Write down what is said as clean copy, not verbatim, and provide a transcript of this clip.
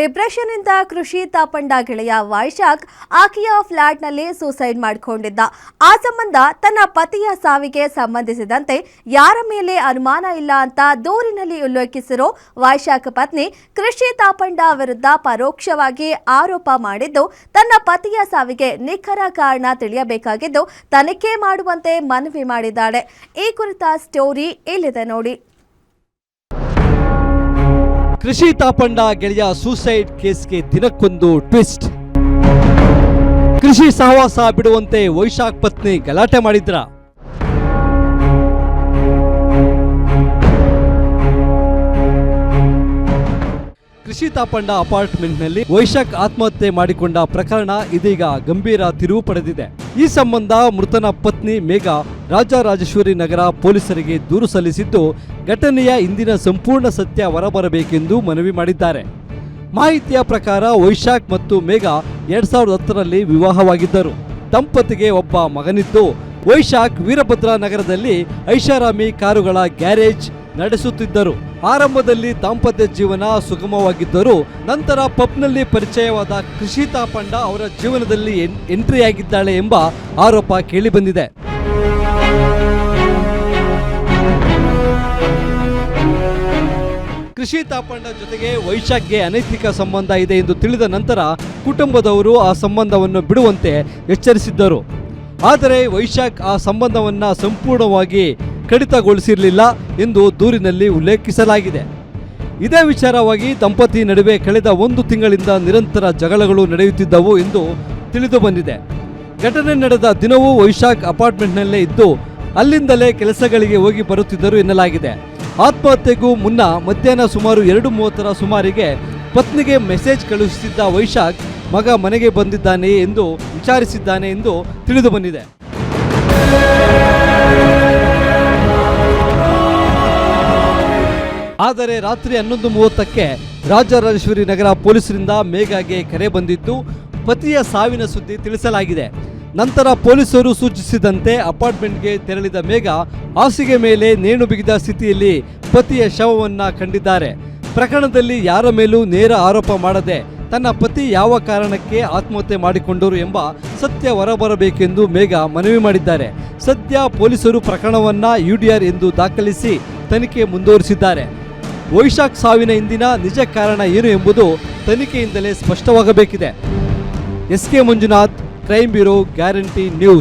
Depression ಇಂದ ಕೃಷಿ ತಾಪಂಡ ಗೆಳೆಯ ವೈಶಾಖ್ ಆಕೆಯ ಫ್ಲಾಟ್ನಲ್ಲಿ ಸೂಸೈಡ್ ಮಾಡಿಕೊಂಡಿದ್ದ. ಆ ಸಂಬಂಧ ತನ್ನ ಪತಿಯ ಸಾವಿಗೆ ಸಂಬಂಧಿಸಿದಂತೆ ಯಾರ ಮೇಲೆ ಅನುಮಾನ ಇಲ್ಲ ಅಂತ ದೂರಿನಲ್ಲಿ ಉಲ್ಲೇಖಿಸಿರೋ ವೈಶಾಖ್ ಪತ್ನಿ ಕೃಷಿ ತಾಪಂಡ ವಿರುದ್ಧ ಪರೋಕ್ಷವಾಗಿ ಆರೋಪ ಮಾಡಿದ್ದು, ತನ್ನ ಪತಿಯ ಸಾವಿಗೆ ನಿಖರ ಕಾರಣ ತಿಳಿಯಬೇಕಾಗಿದ್ದು ತನಿಖೆ ಮಾಡುವಂತೆ ಮನವಿ ಮಾಡಿದ್ದಾಳೆ. ಈ ಕುರಿತ ಸ್ಟೋರಿ ಇಲ್ಲಿದೆ ನೋಡಿ. ಕೃಷಿ ತಾಪಂಡ ಗೆಳೆಯ ಸೂಸೈಡ್ ಕೇಸ್ಗೆ ದಿನಕ್ಕೊಂದು ಟ್ವಿಸ್ಟ್. ಕೃಷಿ ಸಹವಾಸ ಬಿಡುವಂತೆ ವೈಶಾಖ್ ಪತ್ನಿ ಗಲಾಟೆ ಮಾಡಿದ್ರ. ಕೃಷಿ ತಾಪಂಡ ಅಪಾರ್ಟ್ಮೆಂಟ್ನಲ್ಲಿ ವೈಶಾಖ್ ಆತ್ಮಹತ್ಯೆ ಮಾಡಿಕೊಂಡ ಪ್ರಕರಣ ಇದೀಗ ಗಂಭೀರ ತಿರುವು ಪಡೆದಿದೆ. ಈ ಸಂಬಂಧ ಮೃತನ ಪತ್ನಿ ಮೇಘಾ ರಾಜರಾಜೇಶ್ವರಿ ನಗರ ಪೊಲೀಸರಿಗೆ ದೂರು ಸಲ್ಲಿಸಿದ್ದು, ಘಟನೆಯ ಇಂದಿನ ಸಂಪೂರ್ಣ ಸತ್ಯ ಹೊರಬರಬೇಕೆಂದು ಮನವಿ ಮಾಡಿದ್ದಾರೆ. ಮಾಹಿತಿಯ ಪ್ರಕಾರ ವೈಶಾಖ್ ಮತ್ತು ಮೇಘಾ 2010ರಲ್ಲಿ ವಿವಾಹವಾಗಿದ್ದರು. ದಂಪತಿಗೆ ಒಬ್ಬ ಮಗನಿದ್ದು, ವೈಶಾಖ್ ವೀರಭದ್ರ ನಗರದಲ್ಲಿ ಐಷಾರಾಮಿ ಕಾರುಗಳ ಗ್ಯಾರೇಜ್ ನಡೆಸುತ್ತಿದ್ದರು. ಆರಂಭದಲ್ಲಿ ದಾಂಪತ್ಯ ಜೀವನ ಸುಗಮವಾಗಿದ್ದರು. ನಂತರ ಪಬ್ನಲ್ಲಿ ಪರಿಚಯವಾದ ಕೃಷಿ ತಾಪಂಡ ಅವರ ಜೀವನದಲ್ಲಿ ಎಂಟ್ರಿಯಾಗಿದ್ದಾಳೆ ಎಂಬ ಆರೋಪ ಕೇಳಿಬಂದಿದೆ. ಕೃಷಿ ತಾಪಂಡ ಜೊತೆಗೆ ವೈಶಾಖ್ಗೆ ಅನೈತಿಕ ಸಂಬಂಧ ಇದೆ ಎಂದು ತಿಳಿದ ನಂತರ ಕುಟುಂಬದವರು ಆ ಸಂಬಂಧವನ್ನು ಬಿಡುವಂತೆ ಎಚ್ಚರಿಸಿದ್ದರು. ಆದರೆ ವೈಶಾಖ್ ಆ ಸಂಬಂಧವನ್ನು ಸಂಪೂರ್ಣವಾಗಿ ಕಡಿತಗೊಳಿಸಿರಲಿಲ್ಲ ಎಂದು ದೂರಿನಲ್ಲಿ ಉಲ್ಲೇಖಿಸಲಾಗಿದೆ. ಇದೇ ವಿಚಾರವಾಗಿ ದಂಪತಿ ನಡುವೆ ಕಳೆದ 1 ತಿಂಗಳಿಂದ ನಿರಂತರ ಜಗಳಗಳು ನಡೆಯುತ್ತಿದ್ದವು ಎಂದು ತಿಳಿದು ಬಂದಿದೆ. ಘಟನೆ ನಡೆದ ದಿನವೂ ವೈಶಾಖ್ ಅಪಾರ್ಟ್ಮೆಂಟ್ನಲ್ಲೇ ಇದ್ದು ಅಲ್ಲಿಂದಲೇ ಕೆಲಸಗಳಿಗೆ ಹೋಗಿ ಬರುತ್ತಿದ್ದರು ಎನ್ನಲಾಗಿದೆ. ಆತ್ಮಹತ್ಯೆಗೂ ಮುನ್ನ ಮಧ್ಯಾಹ್ನ ಸುಮಾರು 2:30ರ ಸುಮಾರಿಗೆ ಪತ್ನಿಗೆ ಮೆಸೇಜ್ ಕಳುಹಿಸಿದ್ದ ವೈಶಾಖ್ ಮಗ ಮನೆಗೆ ಬಂದಿದ್ದಾನೆ ಎಂದು ವಿಚಾರಿಸಿದ್ದಾನೆ ಎಂದು ತಿಳಿದು ಬಂದಿದೆ. ಆದರೆ ರಾತ್ರಿ 11:30ಕ್ಕೆ ರಾಜರಾಜೇಶ್ವರಿ ನಗರ ಪೊಲೀಸರಿಂದ ಮೇಘಾಗೆ ಕರೆ ಬಂದಿದ್ದು, ಪತಿಯ ಸಾವಿನ ಸುದ್ದಿ ತಿಳಿಸಲಾಗಿದೆ. ನಂತರ ಪೊಲೀಸರು ಸೂಚಿಸಿದಂತೆ ಅಪಾರ್ಟ್ಮೆಂಟ್ಗೆ ತೆರಳಿದ ಮೇಘಾ ಹಾಸಿಗೆ ಮೇಲೆ ನೇಣು ಬಿಗಿದ ಸ್ಥಿತಿಯಲ್ಲಿ ಪತಿಯ ಶವವನ್ನು ಕಂಡಿದ್ದಾರೆ. ಪ್ರಕರಣದಲ್ಲಿ ಯಾರ ಮೇಲೂ ನೇರ ಆರೋಪ ಮಾಡದೆ ತನ್ನ ಪತಿ ಯಾವ ಕಾರಣಕ್ಕೆ ಆತ್ಮಹತ್ಯೆ ಮಾಡಿಕೊಂಡರು ಎಂಬ ಸತ್ಯ ಹೊರಬರಬೇಕೆಂದು ಮೇಘಾ ಮನವಿ ಮಾಡಿದ್ದಾರೆ. ಸದ್ಯ ಪೊಲೀಸರು ಪ್ರಕರಣವನ್ನು UDR ಎಂದು ದಾಖಲಿಸಿ ತನಿಖೆ ಮುಂದುವರಿಸಿದ್ದಾರೆ. ವೈಶಾಖ್ ಸಾವಿನ ಹಿಂದಿನ ನಿಜ ಕಾರಣ ಏನು ಎಂಬುದು ತನಿಖೆಯಿಂದಲೇ ಸ್ಪಷ್ಟವಾಗಬೇಕಿದೆ. SK Manjunath, crime bureau, guarantee news.